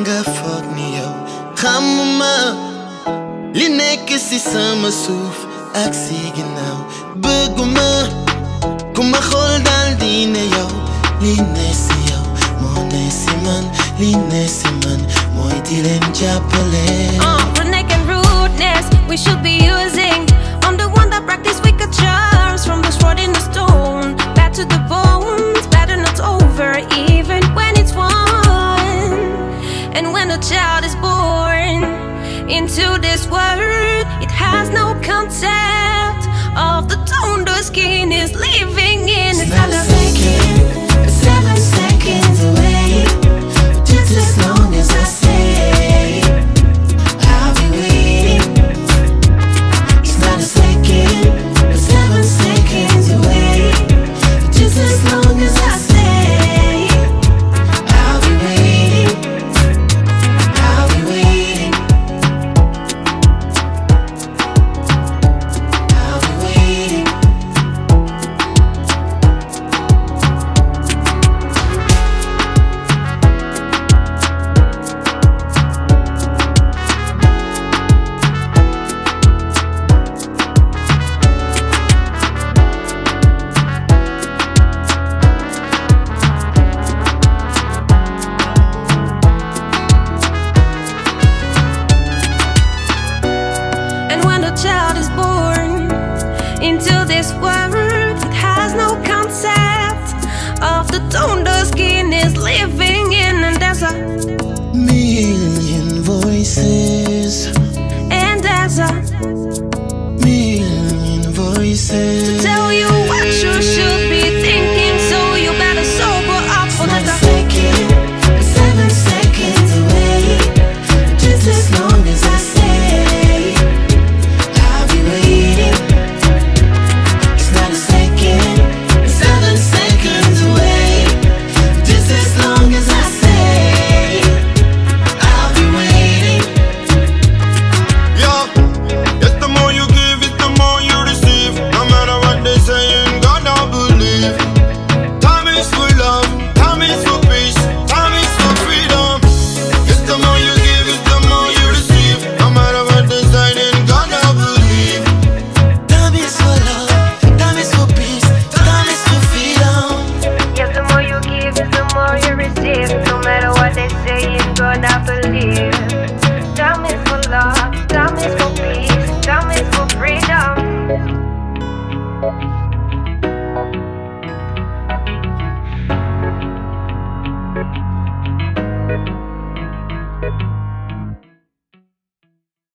nga foog ni yow xamuma li nekk ci sama suuf ak ci ginnaaw bëgguma ku ma xool daal di ne yow li ne ci yow moo ne ci man li ne ci man mooy di leen jàppale. Redneck and rudeness we should be using. I'm the one that practice wicked charms from the sword in the stone. Bad to the bones, bad and not over even when it's won. And when a child is born into this world, it has no concept of the tone the skin is living in. It's not a second, 7 seconds away. Just as long as I say I'll be waiting. It's not a second, 7 seconds away. Just as long as I say I'll be waiting. I'll be waiting. I'll be waiting. And when a child is born into this world, it has no concept of the tone the skin is living in. And there's a Million voices, and there's a million voices to tell you what you should be thinking, so you better sober up for Not a the second, 7 seconds away. Just as long as I say I'll be waiting. It's not a second, 7 seconds away. Just as long as I say I'll be waiting. Yo, yes, the more you give, it's the more you receive. No matter what they say, in God I believe. Time is for love, time is for peace, time is for freedom. Yes, the more you give, it's the more you receive. No matter what they say, in God I believe. Time is for love, time is for peace, time is for freedom. Yes, the more you give is the more you receive. No matter what they say, in God I believe.